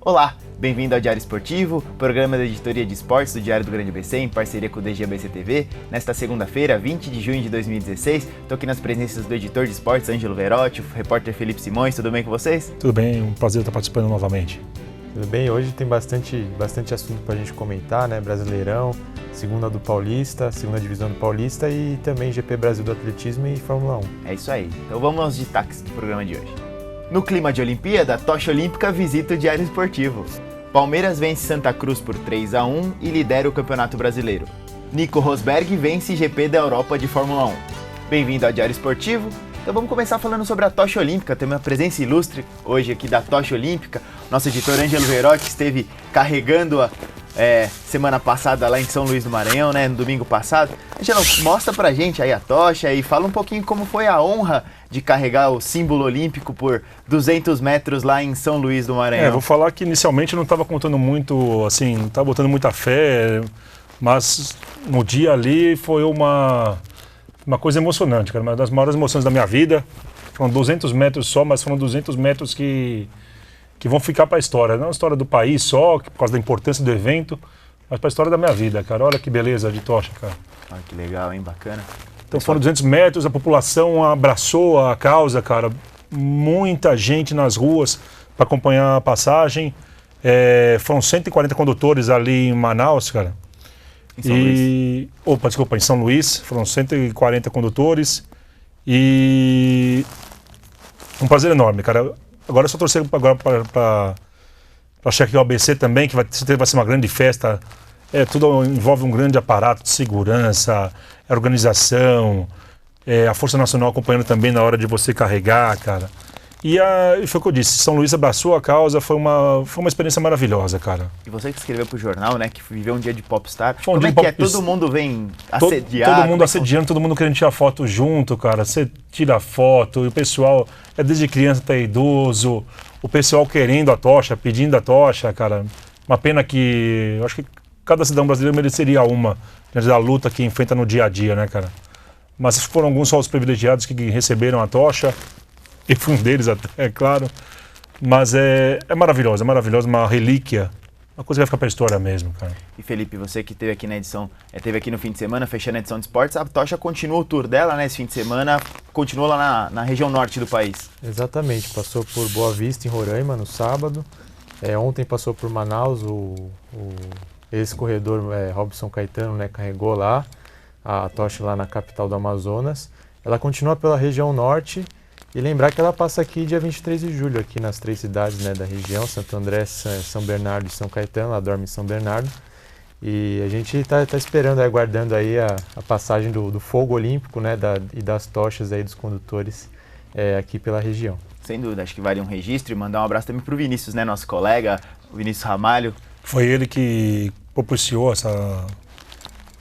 Olá, bem-vindo ao Diário Esportivo, programa da editoria de esportes do Diário do Grande ABC, em parceria com o DG ABC TV. Nesta segunda-feira, 20 de junho de 2016, estou aqui nas presenças do editor de esportes, Ângelo Verotti, o repórter Felipe Simões. Tudo bem com vocês? Tudo bem, um prazer estar participando novamente. Tudo bem, hoje tem bastante assunto para a gente comentar, né? Brasileirão, segunda do Paulista, segunda divisão do Paulista e também GP Brasil do Atletismo e Fórmula 1. É isso aí, então vamos aos destaques do programa de hoje. No clima de Olimpíada, a tocha olímpica visita o Diário Esportivo. Palmeiras vence Santa Cruz por 3-1 e lidera o Campeonato Brasileiro. Nico Rosberg vence GP da Europa de Fórmula 1. Bem-vindo ao Diário Esportivo. Então vamos começar falando sobre a tocha olímpica. Temos uma presença ilustre hoje aqui da tocha olímpica. Nosso editor Ângelo Verotti esteve carregando-a semana passada lá em São Luís do Maranhão, né, no domingo passado. Ângelo, mostra pra gente aí a tocha e fala um pouquinho como foi a honra de carregar o símbolo olímpico por 200 metros lá em São Luís do Maranhão. Vou falar que inicialmente eu não estava contando muito, assim, não estava botando muita fé, mas no dia ali foi uma coisa emocionante, cara, uma das maiores emoções da minha vida. Foram 200 metros só, mas foram 200 metros que vão ficar para a história. Não a história do país só, por causa da importância do evento, mas para a história da minha vida, cara. Olha que beleza de tocha, cara. Ah, que legal, hein? Bacana. Então foram 200 metros, a população abraçou a causa, cara. Muita gente nas ruas para acompanhar a passagem. Foram 140 condutores ali em Manaus, cara. Em São Luís. Em São Luís. Foram 140 condutores. E um prazer enorme, cara. Agora é só torcer para achar que o ABC também, que vai ser uma grande festa. Tudo envolve um grande aparato de segurança, organização, a Força Nacional acompanhando também na hora de você carregar, cara. E foi o que eu disse, São Luís abraçou a causa, foi uma experiência maravilhosa, cara. E você que escreveu pro jornal, né, que viveu um dia de popstar, foi um como dia é que todo mundo vem assediar? Todo mundo assediando, todo mundo querendo tirar foto junto, cara. Você tira foto e o pessoal, desde criança até idoso, o pessoal querendo a tocha, pedindo a tocha, cara. Uma pena que, eu acho que cada cidadão brasileiro mereceria uma, da luta que enfrenta no dia a dia, né, cara? Mas foram alguns só os privilegiados que receberam a tocha, e foi um deles até, é claro. Mas é maravilhoso, uma relíquia, uma coisa que vai ficar para a história mesmo, cara. E Felipe, você que esteve aqui na edição, esteve aqui no fim de semana, fechando a edição de esportes, a tocha continua o tour dela, né, esse fim de semana, continua lá na região norte do país. Exatamente, passou por Boa Vista, em Roraima, no sábado. Ontem passou por Manaus, o ex-corredor Robson Caetano, né, carregou lá a tocha lá na capital do Amazonas. Ela continua pela região norte e lembrar que ela passa aqui dia 23 de julho, aqui nas 3 cidades, né, da região, Santo André, São Bernardo e São Caetano. Ela dorme em São Bernardo. E a gente está esperando, aguardando aí a passagem do fogo olímpico, né, e das tochas aí dos condutores aqui pela região. Sem dúvida, acho que vale um registro e mandar um abraço também para o Vinícius, né, nosso colega, o Vinícius Ramalho. Foi ele que propiciou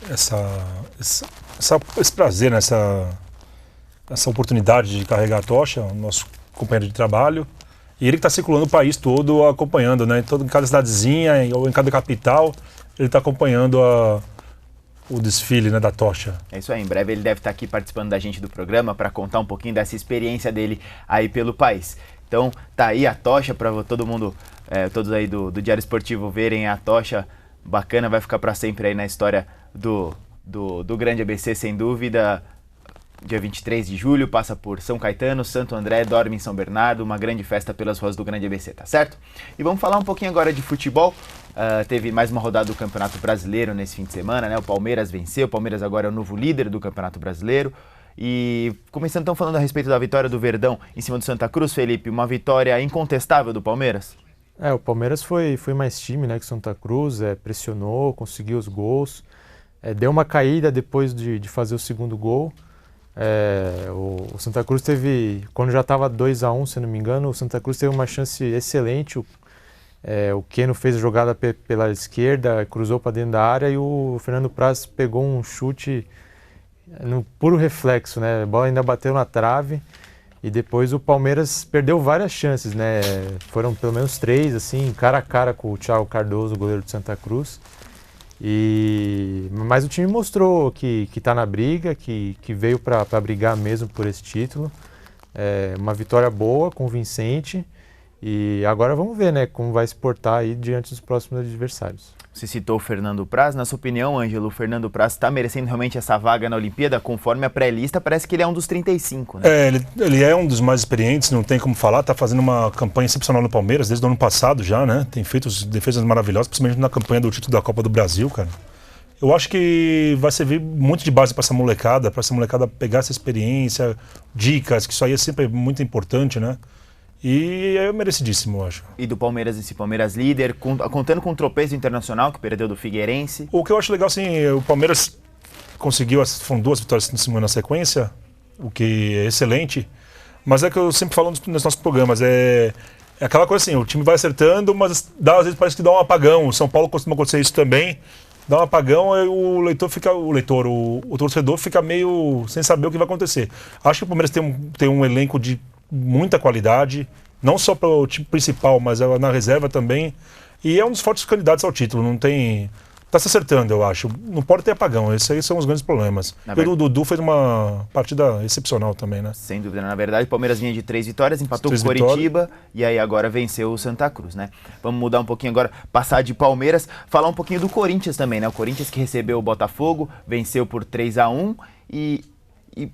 esse prazer, né, essa oportunidade de carregar a tocha, o nosso companheiro de trabalho. E ele que está circulando o país todo acompanhando, né, em cada cidadezinha ou em cada capital, ele está acompanhando o desfile, né, da tocha. É isso aí, em breve ele deve estar aqui participando da gente do programa para contar um pouquinho dessa experiência dele aí pelo país. Então tá aí a tocha para todo mundo, todos aí do Diário Esportivo verem a tocha. Bacana, vai ficar para sempre aí na história do grande ABC, sem dúvida. Dia 23 de julho, passa por São Caetano, Santo André, dorme em São Bernardo, uma grande festa pelas ruas do grande ABC, tá certo? E vamos falar um pouquinho agora de futebol. Teve mais uma rodada do Campeonato Brasileiro nesse fim de semana, né? O Palmeiras venceu, o Palmeiras agora é o novo líder do Campeonato Brasileiro. E começando então falando a respeito da vitória do Verdão em cima do Santa Cruz, Felipe, uma vitória incontestável do Palmeiras? O Palmeiras foi mais time, né, que o Santa Cruz, pressionou, conseguiu os gols, deu uma caída depois de fazer o segundo gol. O Santa Cruz teve, quando já estava 2-1, se não me engano, o Santa Cruz teve uma chance excelente. O Keno fez a jogada pela esquerda, cruzou para dentro da área e o Fernando Praz pegou um chute no puro reflexo, né? A bola ainda bateu na trave e depois o Palmeiras perdeu várias chances, né? Foram pelo menos 3, assim, cara a cara com o Thiago Cardoso, o goleiro de Santa Cruz. Mas o time mostrou que está na briga, que veio para brigar mesmo por esse título. Uma vitória boa, convincente. E agora vamos ver, né, como vai se portar aí diante dos próximos adversários. Você citou o Fernando Praz. Na sua opinião, Ângelo, o Fernando Praz está merecendo realmente essa vaga na Olimpíada? Conforme a pré-lista, parece que ele é um dos 35, né? Ele é um dos mais experientes, não tem como falar. Está fazendo uma campanha excepcional no Palmeiras desde o ano passado já, né? Tem feito defesas maravilhosas, principalmente na campanha do título da Copa do Brasil, cara. Eu acho que vai servir muito de base para essa molecada pegar essa experiência, dicas, que isso aí é sempre muito importante, né? E é merecidíssimo, eu acho. E do Palmeiras, esse Palmeiras líder, contando com o tropeço internacional que perdeu do Figueirense. O que eu acho legal, assim, o Palmeiras conseguiu, foram 2 vitórias na sequência, o que é excelente. Mas é que eu sempre falo nos nossos programas, é aquela coisa assim, o time vai acertando, mas às vezes parece que dá um apagão. O São Paulo costuma acontecer isso também. Dá um apagão e o torcedor fica meio sem saber o que vai acontecer. Acho que o Palmeiras tem um elenco de muita qualidade, não só para o time principal, mas na reserva também. E é um dos fortes candidatos ao título. Não tem. Tá se acertando, eu acho. Não pode ter apagão. Esses aí são os grandes problemas. O Dudu fez uma partida excepcional também, né? Sem dúvida. Na verdade, o Palmeiras vinha de 3 vitórias, empatou com o Coritiba e aí agora venceu o Santa Cruz, né? Vamos mudar um pouquinho agora, passar de Palmeiras, falar um pouquinho do Corinthians também, né? O Corinthians que recebeu o Botafogo, venceu por 3-1 e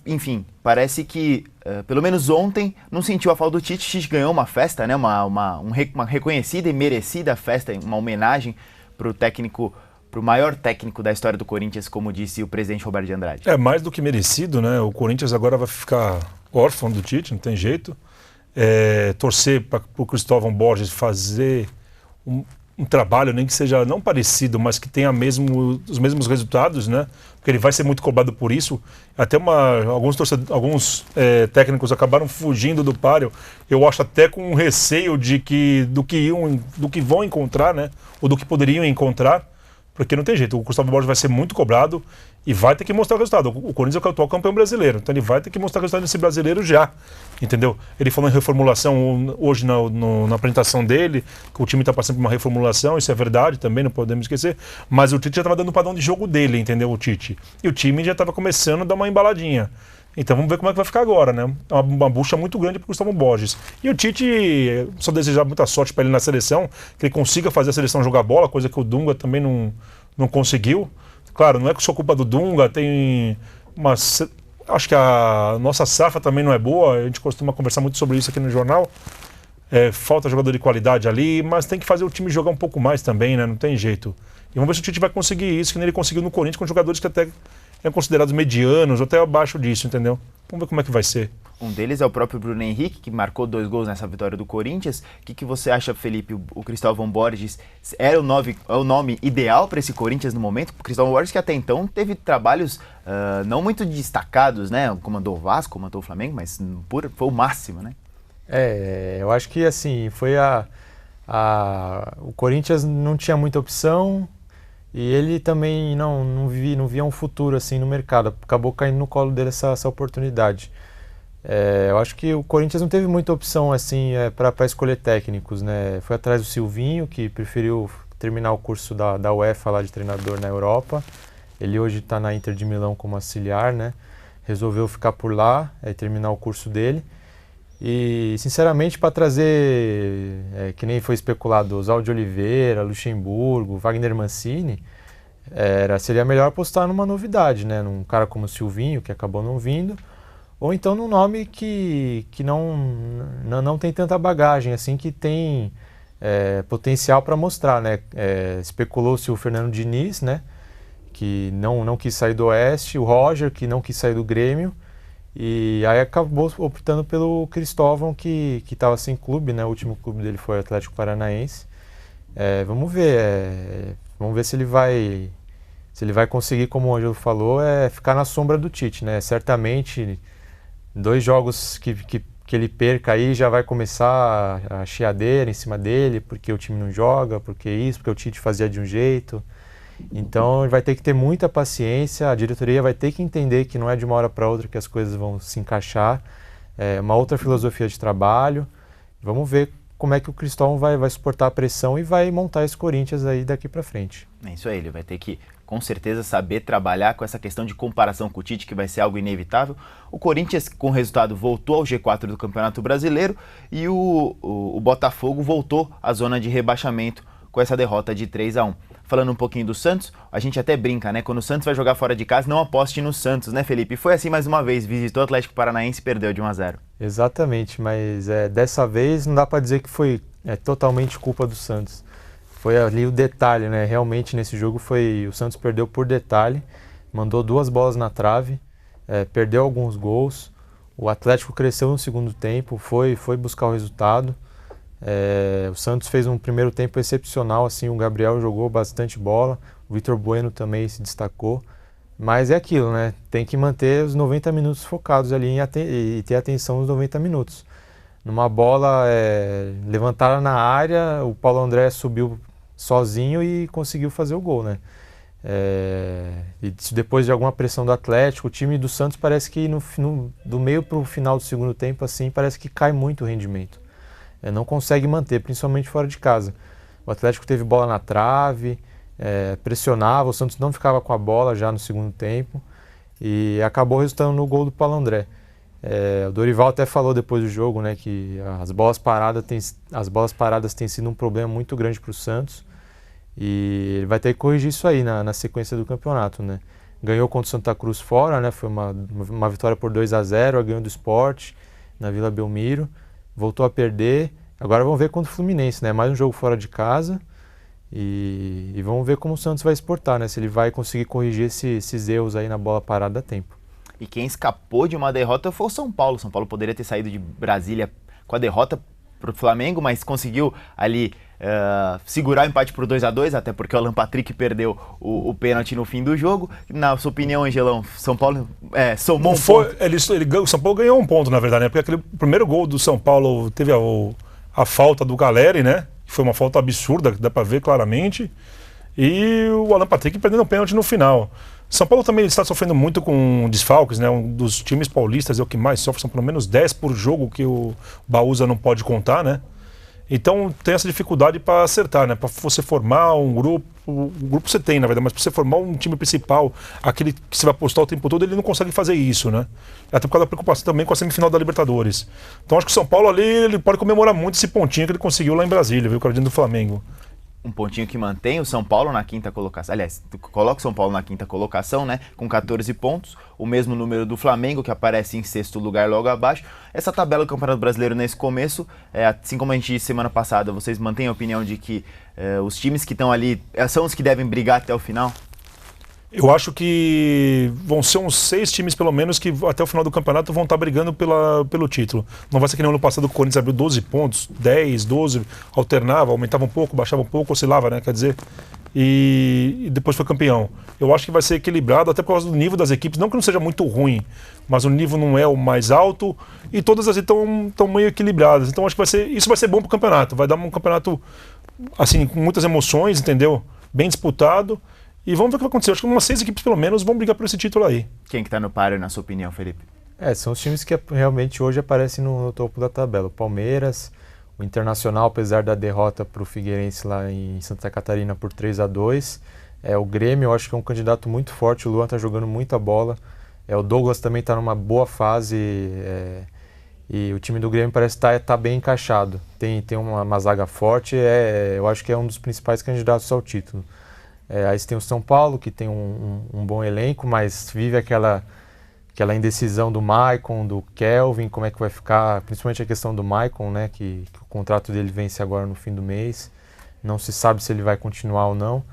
enfim, parece que, pelo menos ontem, não sentiu a falta do Tite. O Tite ganhou uma festa, né? Uma reconhecida e merecida festa, uma homenagem para o técnico, para o maior técnico da história do Corinthians, como disse o presidente Roberto de Andrade. É mais do que merecido, né? O Corinthians agora vai ficar órfão do Tite, não tem jeito. Torcer para o Cristóvão Borges fazer um trabalho, nem que seja não parecido, mas que tenha os mesmos resultados, né? Porque ele vai ser muito cobrado por isso. Até alguns técnicos acabaram fugindo do páreo. Eu acho até com um receio do que vão encontrar, né? Ou do que poderiam encontrar. Porque não tem jeito, o Cristóvão Borges vai ser muito cobrado e vai ter que mostrar o resultado. O Corinthians é o atual campeão brasileiro, então ele vai ter que mostrar o resultado desse brasileiro já, entendeu? Ele falou em reformulação hoje na apresentação dele, que o time está passando por uma reformulação, isso é verdade também, não podemos esquecer, mas o Tite já estava dando o padrão de jogo dele, entendeu, o Tite? E o time já estava começando a dar uma embaladinha. Então vamos ver como é que vai ficar agora, né? É uma bucha muito grande para o Cristóvão Borges. E o Tite, só desejar muita sorte para ele na seleção, que ele consiga fazer a seleção jogar bola, coisa que o Dunga também não conseguiu. Claro, não é só culpa do Dunga, acho que a nossa safra também não é boa, a gente costuma conversar muito sobre isso aqui no jornal. Falta jogador de qualidade ali, mas tem que fazer o time jogar um pouco mais também, né? Não tem jeito. E vamos ver se o Tite vai conseguir isso, que nem ele conseguiu no Corinthians, com jogadores que até são considerados medianos, ou até abaixo disso, entendeu? Vamos ver como é que vai ser. Um deles é o próprio Bruno Henrique, que marcou 2 gols nessa vitória do Corinthians. O que você acha, Felipe? O Cristóvão Borges era o nome ideal para esse Corinthians no momento? O Cristóvão Borges, que até então teve trabalhos não muito destacados, né? Comandou o Vasco, comandou o Flamengo, mas foi o máximo, né? Eu acho que assim, foi o Corinthians não tinha muita opção e ele também não via um futuro assim no mercado. Acabou caindo no colo dele essa oportunidade. Eu acho que o Corinthians não teve muita opção assim para escolher técnicos, né? Foi atrás do Silvinho, que preferiu terminar o curso da UEFA lá de treinador na Europa. Ele hoje está na Inter de Milão como auxiliar, né? Resolveu ficar por lá, terminar o curso dele. E, sinceramente, para trazer, que nem foi especulado, Oswaldo de Oliveira, Luxemburgo, Wagner Mancini, seria melhor apostar numa novidade, né? Num cara como o Silvinho, que acabou não vindo, ou então num nome que não tem tanta bagagem, assim, que tem potencial para mostrar, né? Especulou-se o Fernando Diniz, né? Que não quis sair do Oeste, o Roger, que não quis sair do Grêmio, e aí acabou optando pelo Cristóvão, que estava sem clube, né? O último clube dele foi o Atlético Paranaense. Vamos ver se ele vai conseguir, como o Ângelo falou, ficar na sombra do Tite, né? Certamente, 2 jogos que ele perca aí já vai começar a chiadeira em cima dele, porque o time não joga, porque o Tite fazia de um jeito. Então ele vai ter que ter muita paciência, a diretoria vai ter que entender que não é de uma hora para outra que as coisas vão se encaixar, uma outra filosofia de trabalho. Vamos ver como é que o Cristóvão vai suportar a pressão e vai montar esse Corinthians aí daqui para frente. É isso aí, ele vai ter que, com certeza, saber trabalhar com essa questão de comparação com o Tite, que vai ser algo inevitável. O Corinthians, com o resultado, voltou ao G4 do Campeonato Brasileiro e o Botafogo voltou à zona de rebaixamento com essa derrota de 3-1. Falando um pouquinho do Santos, a gente até brinca, né? Quando o Santos vai jogar fora de casa, não aposte no Santos, né, Felipe? Foi assim mais uma vez, visitou o Atlético Paranaense e perdeu de 1-0. Exatamente, mas dessa vez não dá para dizer que foi totalmente culpa do Santos. Foi ali o detalhe, né? Realmente nesse jogo o Santos perdeu por detalhe, mandou 2 bolas na trave, perdeu alguns gols. O Atlético cresceu no segundo tempo, foi buscar o resultado. O Santos fez um primeiro tempo excepcional, assim, o Gabriel jogou bastante bola, o Vitor Bueno também se destacou, mas é aquilo, né? Tem que manter os 90 minutos focados ali e ter atenção nos 90 minutos. Numa bola levantada na área, o Paulo André subiu sozinho e conseguiu fazer o gol, né? E depois de alguma pressão do Atlético, o time do Santos parece que do meio para o final do segundo tempo, assim, parece que cai muito o rendimento. Não consegue manter, principalmente fora de casa. O Atlético teve bola na trave, pressionava, o Santos não ficava com a bola já no segundo tempo e acabou resultando no gol do Paulo André. O Dorival até falou depois do jogo, né, que as bolas paradas têm sido um problema muito grande para o Santos e ele vai ter que corrigir isso aí na sequência do campeonato, né? Ganhou contra o Santa Cruz fora, né, foi uma vitória por 2-0, ganhou do Sport na Vila Belmiro. Voltou a perder, agora vamos ver contra o Fluminense, né? Mais um jogo fora de casa e vamos ver como o Santos vai exportar, né? Se ele vai conseguir corrigir esses erros aí na bola parada a tempo. E quem escapou de uma derrota foi o São Paulo. São Paulo poderia ter saído de Brasília com a derrota para o Flamengo, mas conseguiu ali segurar o empate por 2-2, até porque o Alan Patrick perdeu o pênalti no fim do jogo. Na sua opinião, Angelão, São Paulo somou ponto? O São Paulo ganhou um ponto, na verdade, né? Porque aquele primeiro gol do São Paulo teve a falta do Galleri, né? Foi uma falta absurda, que dá para ver claramente. E o Alan Patrick perdendo o pênalti no final. São Paulo também está sofrendo muito com desfalques, né? Um dos times paulistas é o que mais sofre, são pelo menos 10 por jogo que o Baúza não pode contar, né? Então tem essa dificuldade para acertar, né? Para você formar um grupo, o grupo você tem, na verdade, mas para você formar um time principal, aquele que você vai apostar o tempo todo, ele não consegue fazer isso, né? Até por causa da preocupação também com a semifinal da Libertadores. Então acho que o São Paulo ali, ele pode comemorar muito esse pontinho que ele conseguiu lá em Brasília, viu? O cara do Flamengo. Um pontinho que mantém o São Paulo na quinta colocação. Aliás, coloca o São Paulo na quinta colocação, né? Com 14 pontos. O mesmo número do Flamengo, que aparece em sexto lugar logo abaixo. Essa tabela do Campeonato Brasileiro nesse começo, assim como a gente disse semana passada, vocês mantêm a opinião de que os times que estão ali são os que devem brigar até o final? Eu acho que vão ser uns 6 times, pelo menos, que até o final do campeonato vão estar brigando pelo título. Não vai ser que nem no ano passado o Corinthians abriu 12 pontos, 10, 12, alternava, aumentava um pouco, baixava um pouco, oscilava, né? Quer dizer, e depois foi campeão. Eu acho que vai ser equilibrado, até por causa do nível das equipes. Não que não seja muito ruim, mas o nível não é o mais alto e todas as estão meio equilibradas. Então acho que isso vai ser bom para o campeonato. Vai dar um campeonato assim, com muitas emoções, entendeu? Bem disputado. E vamos ver o que vai acontecer. Acho que umas 6 equipes, pelo menos, vão brigar por esse título aí. Quem que tá no páreo, na sua opinião, Felipe? São os times que realmente hoje aparecem no topo da tabela. O Palmeiras, o Internacional, apesar da derrota para o Figueirense lá em Santa Catarina por 3-2. O Grêmio, eu acho que é um candidato muito forte. O Luan tá jogando muita bola. O Douglas também está numa boa fase. E o time do Grêmio parece tá bem encaixado. Tem uma zaga forte. Eu acho que é um dos principais candidatos ao título. Aí você tem o São Paulo, que tem um bom elenco, mas vive aquela indecisão do Maicon, do Kelvin, como é que vai ficar, principalmente a questão do Maicon, né, que o contrato dele vence agora no fim do mês. Não se sabe se ele vai continuar ou não.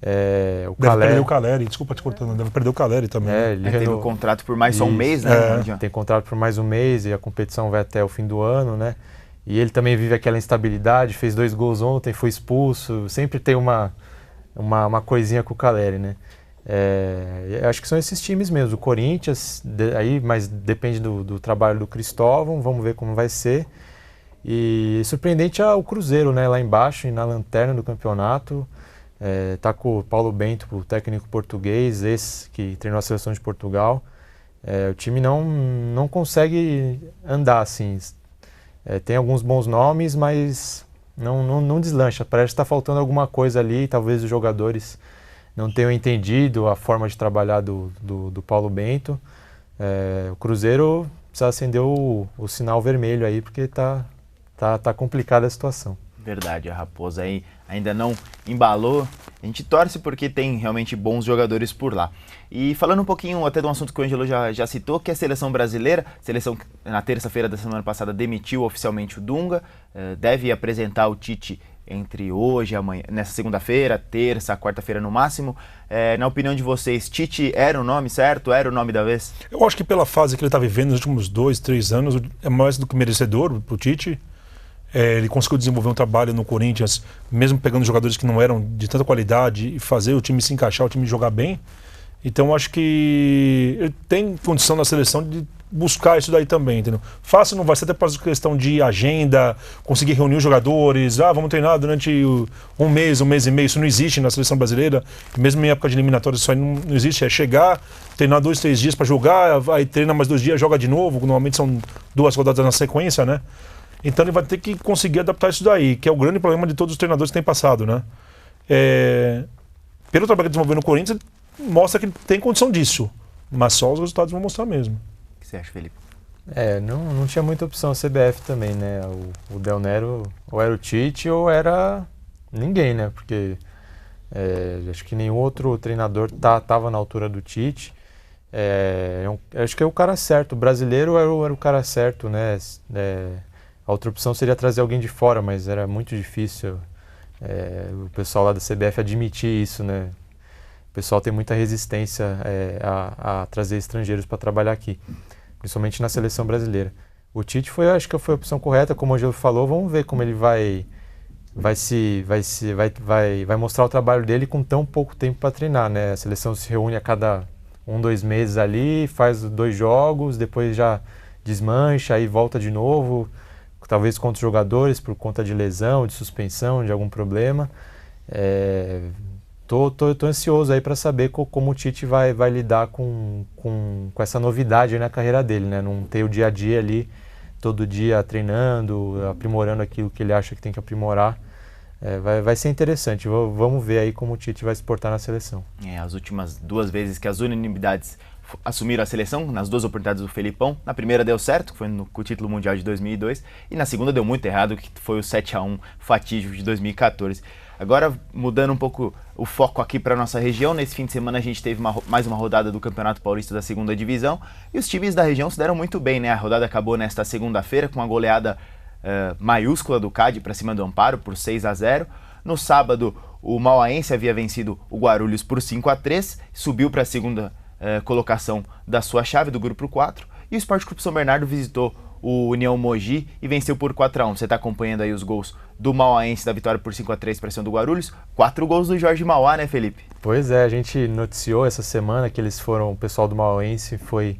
Deve perder o Caleri, desculpa te cortando, deve perder o Caleri também. Ele tem um contrato por mais só um mês, né? Tem contrato por mais um mês e a competição vai até o fim do ano, né? E ele também vive aquela instabilidade, fez 2 gols ontem, foi expulso, sempre tem uma coisinha com o Caleri, né? Acho que são esses times mesmo, o Corinthians, mas depende do trabalho do Cristóvão, vamos ver como vai ser. E surpreendente é o Cruzeiro, né? Lá embaixo, na lanterna do campeonato, tá com o Paulo Bento, o técnico português, esse que treinou a seleção de Portugal. O time não consegue andar assim. Tem alguns bons nomes, mas não deslancha. Parece que está faltando alguma coisa ali, talvez os jogadores não tenham entendido a forma de trabalhar do Paulo Bento. O Cruzeiro precisa acender o sinal vermelho aí, porque tá complicada a situação. Verdade, a Raposa aí ainda não embalou. A gente torce porque tem realmente bons jogadores por lá. E falando um pouquinho até de um assunto que o Ângelo já citou, que é a seleção brasileira. A seleção, na terça-feira da semana passada, demitiu oficialmente o Dunga. Deve apresentar o Tite entre hoje e amanhã, nessa segunda-feira, terça, quarta-feira no máximo. Na opinião de vocês, Tite era o nome certo? Era o nome da vez? Eu acho que pela fase que ele está vivendo nos últimos 2, 3 anos, é mais do que merecedor para o Tite. Ele conseguiu desenvolver um trabalho no Corinthians, mesmo pegando jogadores que não eram de tanta qualidade, e fazer o time se encaixar, o time jogar bem. Então acho que ele tem condição na seleção de buscar isso daí também, entendeu? Fácil não vai ser, até por questão de agenda, conseguir reunir os jogadores, vamos treinar durante um mês e meio, isso não existe na seleção brasileira, mesmo em época de eliminatórias isso aí não existe, é chegar, treinar 2, 3 dias para jogar, aí treina mais 2 dias, joga de novo, normalmente são 2 rodadas na sequência, né? Então ele vai ter que conseguir adaptar isso daí, que é o grande problema de todos os treinadores que têm passado, né? Pelo trabalho que desenvolveu no Corinthians, mostra que ele tem condição disso, mas só os resultados vão mostrar mesmo. O que você acha, Felipe? Não tinha muita opção a CBF também, né? O Del Nero ou era o Tite ou era ninguém, né? Porque acho que nenhum outro treinador tava na altura do Tite. Acho que é o cara certo, o brasileiro era o cara certo, né? A outra opção seria trazer alguém de fora, mas era muito difícil o pessoal lá da CBF admitir isso, né? O pessoal tem muita resistência a trazer estrangeiros para trabalhar aqui, principalmente na seleção brasileira. O Tite acho que foi a opção correta, como o Angelo falou. Vamos ver como ele vai mostrar o trabalho dele com tão pouco tempo para treinar, né? A seleção se reúne a cada 1, 2 meses ali, faz 2 jogos, depois já desmancha, aí volta de novo, talvez contra os jogadores por conta de lesão, de suspensão, de algum problema. Tô ansioso aí para saber como o Tite vai lidar com essa novidade aí na carreira dele, né? Não ter o dia a dia ali, todo dia treinando, aprimorando aquilo que ele acha que tem que aprimorar. Vai ser interessante. Vamos ver aí como o Tite vai se portar na seleção. As últimas 2 vezes que as unanimidades assumiram a seleção, nas 2 oportunidades do Felipão. Na primeira deu certo, que foi com o título mundial de 2002, e na segunda deu muito errado, que foi o 7-1 fatídico de 2014. Agora, mudando um pouco o foco aqui para nossa região, nesse fim de semana a gente teve mais uma rodada do Campeonato Paulista da segunda divisão, e os times da região se deram muito bem, né? A rodada acabou nesta segunda-feira com uma goleada maiúscula do CAD para cima do Amparo por 6-0. No sábado, o Mauaense havia vencido o Guarulhos por 5-3, subiu para a segunda colocação da sua chave, do grupo 4, e o Sport Clube São Bernardo visitou o União Mogi e venceu por 4-1. Você está acompanhando aí os gols do Mauaense, da vitória por 5-3 para cima do Guarulhos. 4 gols do Jorge Mauá, né, Felipe? Pois é, a gente noticiou essa semana que o pessoal do Mauaense foi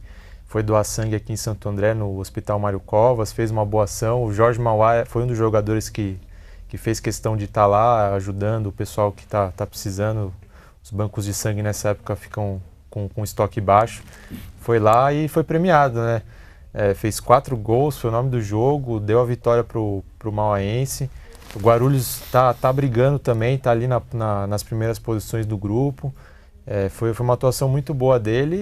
doar sangue aqui em Santo André, no Hospital Mário Covas, fez uma boa ação. O Jorge Mauá foi um dos jogadores que fez questão de estar lá ajudando o pessoal que tá precisando. Os bancos de sangue nessa época ficam com estoque baixo. Foi lá e foi premiado, né? Fez 4 gols, foi o nome do jogo, deu a vitória pro Mauaense. O Guarulhos tá brigando também, tá ali nas primeiras posições do grupo. Foi uma atuação muito boa dele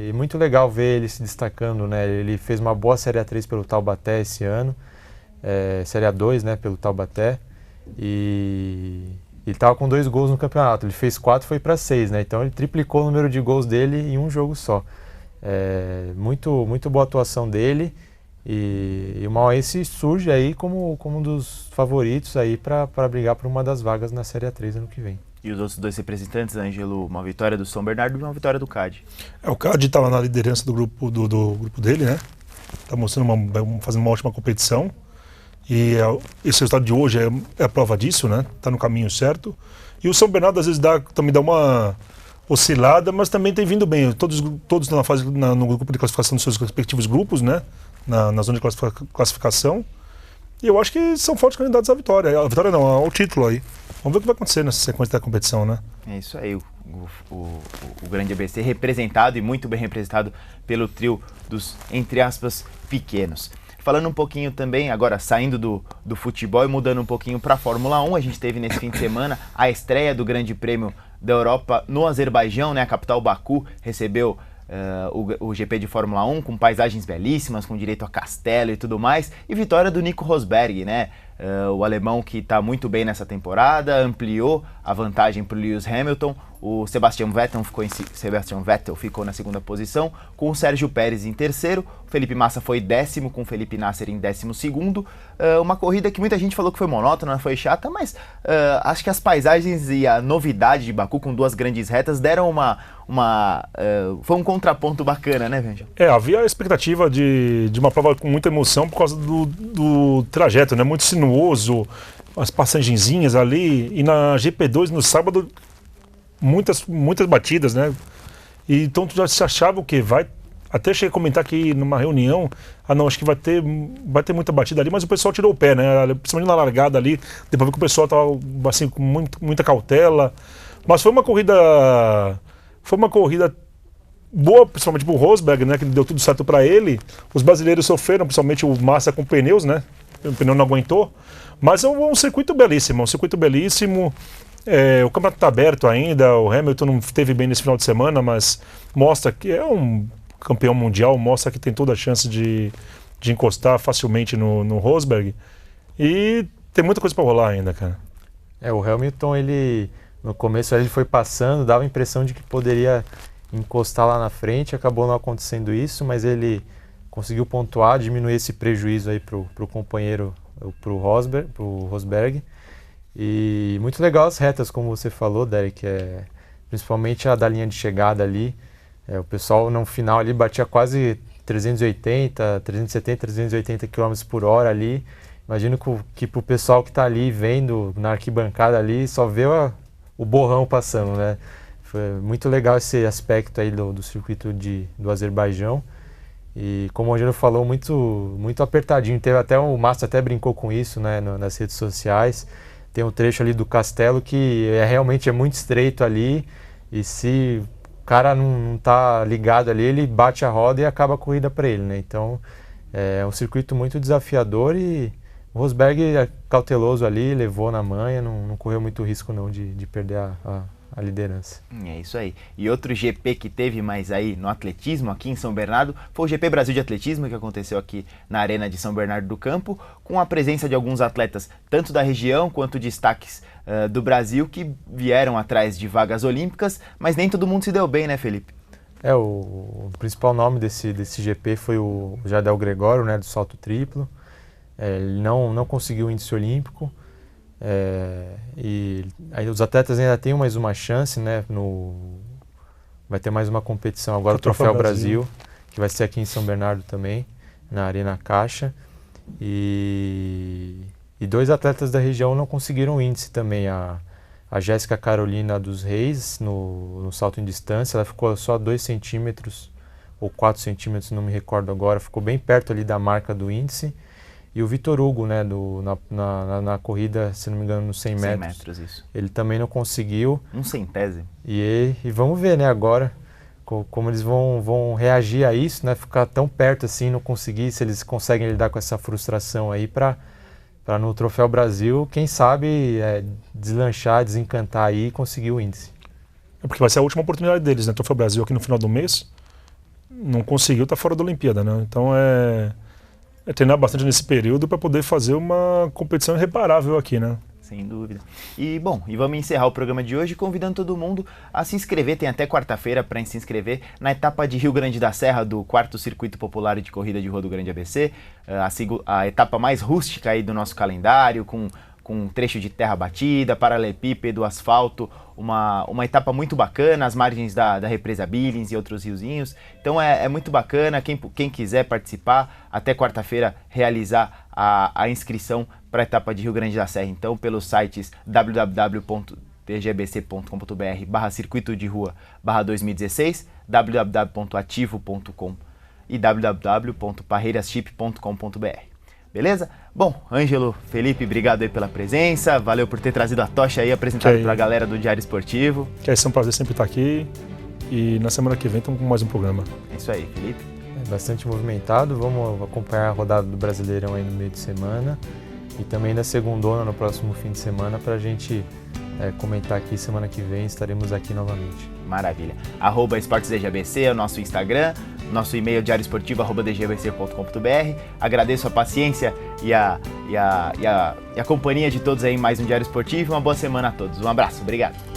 e muito legal ver ele se destacando, né? Ele fez uma boa Série A3 pelo Taubaté esse ano, Série A2, né, pelo Taubaté, e ele estava com 2 gols no campeonato. Ele fez 4, foi para 6, né? Então ele triplicou o número de gols dele em um jogo só. Muito boa atuação dele, e o Mauaense surge aí como um dos favoritos aí para brigar por uma das vagas na Série A3 ano que vem. E os outros 2 representantes, Ângelo, uma vitória do São Bernardo e uma vitória do CAD. O CAD está lá na liderança do grupo dele, né? Está mostrando fazendo uma ótima competição. E esse resultado de hoje é a prova disso, né? Está no caminho certo. E o São Bernardo às vezes também dá uma oscilada, mas também tem vindo bem. Todos estão na fase no grupo de classificação dos seus respectivos grupos, né? Na zona de classificação. E eu acho que são fortes candidatos à vitória. A vitória não, ao título aí. Vamos ver o que vai acontecer nessa sequência da competição, né? É isso aí, o grande ABC representado e muito bem representado pelo trio dos, entre aspas, pequenos. falando um pouquinho também, agora saindo do futebol e mudando um pouquinho para a Fórmula 1, a gente teve nesse fim de semana a estreia do Grande Prêmio da Europa no Azerbaijão, né? A capital Baku recebeu o GP de Fórmula 1 com paisagens belíssimas, com direito a castelo e tudo mais, e vitória do Nico Rosberg, né? O alemão que está muito bem nessa temporada, ampliou a vantagem para o Lewis Hamilton. O Sebastian Vettel ficou na segunda posição, com o Sérgio Pérez em terceiro. O Felipe Massa foi décimo, com o Felipe Nasser em 12º. Uma corrida que muita gente falou que foi monótona, foi chata, mas acho que as paisagens e a novidade de Baku, com 2 grandes retas, deram foi um contraponto bacana, né, Vengel? Havia a expectativa de uma prova com muita emoção por causa do trajeto, né? Muito sinuoso, as passagenzinhas ali, e na GP2 no sábado muitas batidas, né? E então tu já se achava o quê? Até cheguei a comentar aqui numa reunião, acho que vai ter muita batida ali, mas o pessoal tirou o pé, né? Principalmente na largada ali, depois que o pessoal estava assim, com muita cautela. Mas foi uma corrida boa, principalmente pro Rosberg, né? Que deu tudo certo para ele. Os brasileiros sofreram, principalmente o Massa com pneus, né? O pneu não aguentou. Mas é um circuito belíssimo, o campeonato está aberto ainda, o Hamilton não esteve bem nesse final de semana, mas mostra que é um campeão mundial, mostra que tem toda a chance de encostar facilmente no Rosberg. E tem muita coisa para rolar ainda, cara. O Hamilton, no começo ele foi passando, dava a impressão de que poderia encostar lá na frente, acabou não acontecendo isso, mas ele conseguiu pontuar, diminuir esse prejuízo aí pro companheiro, pro Rosberg. E muito legal as retas, como você falou, Derek, principalmente a da linha de chegada ali. O pessoal no final ali batia quase 370 km por hora ali. Imagino que pro pessoal que está ali vendo na arquibancada ali, só vê o borrão passando, né? Foi muito legal esse aspecto aí do circuito do Azerbaijão. E como o Angelo falou, muito apertadinho. O Massa até brincou com isso, né, nas redes sociais. Tem um trecho ali do castelo que realmente é muito estreito ali, e se o cara não tá ligado ali, ele bate a roda e acaba a corrida para ele, né? Então é um circuito muito desafiador, e o Rosberg é cauteloso ali, levou na manha, não correu muito risco não de perder a liderança. É isso aí. E outro GP que teve mais aí no atletismo, aqui em São Bernardo, foi o GP Brasil de Atletismo, que aconteceu aqui na Arena de São Bernardo do Campo, com a presença de alguns atletas, tanto da região quanto destaques do Brasil, que vieram atrás de vagas olímpicas, mas nem todo mundo se deu bem, né, Felipe? O principal nome desse GP foi o Jadel Gregório, né, do salto triplo. Ele não conseguiu o índice olímpico. E aí os atletas ainda têm mais uma chance, né? Vai ter mais uma competição agora, o Troféu Brasil, que vai ser aqui em São Bernardo também, na Arena Caixa. E 2 atletas da região não conseguiram o índice também. A Jéssica Carolina dos Reis, no salto em distância, ela ficou só 2 centímetros ou 4 centímetros, não me recordo agora, ficou bem perto ali da marca do índice. E o Vitor Hugo, né, na corrida, se não me engano, nos 100 metros. 100 metros, isso. Ele também não conseguiu. Um centésimo. E vamos ver, né, agora, como eles vão reagir a isso, né, ficar tão perto assim, não conseguir, se eles conseguem lidar com essa frustração aí para no Troféu Brasil, quem sabe deslanchar, desencantar aí e conseguir o índice. Porque vai ser a última oportunidade deles, né? Troféu Brasil aqui no final do mês, não conseguiu, tá fora da Olimpíada, né? Então é treinar bastante nesse período para poder fazer uma competição irreparável aqui, né? Sem dúvida. E vamos encerrar o programa de hoje convidando todo mundo a se inscrever, tem até quarta-feira para se inscrever na etapa de Rio Grande da Serra do 4º Circuito Popular de Corrida de Rua do Grande ABC, a etapa mais rústica aí do nosso calendário, com um trecho de terra batida, paralelepípedo, asfalto, uma etapa muito bacana, às margens da represa Billings e outros riozinhos. Então é muito bacana, quem quiser participar, até quarta-feira realizar a inscrição para a etapa de Rio Grande da Serra. Então, pelos sites www.tgbc.com.br/circuito de rua/2016, www.ativo.com e www.parreiraschip.com.br. Beleza? Bom, Ângelo, Felipe, obrigado aí pela presença, valeu por ter trazido a tocha aí, apresentado para a galera do Diário Esportivo. Que é um prazer sempre estar aqui, e na semana que vem estamos com mais um programa. É isso aí, Felipe. bastante movimentado. Vamos acompanhar a rodada do Brasileirão aí no meio de semana e também da segundona no próximo fim de semana para a gente comentar aqui. Semana que vem estaremos aqui novamente. Maravilha. @esportesdgbc é o nosso Instagram, nosso e-mail diarioesportivo@dgbc.com.br. Agradeço a paciência e a companhia de todos aí em mais um Diário Esportivo. Uma boa semana a todos. Um abraço. Obrigado.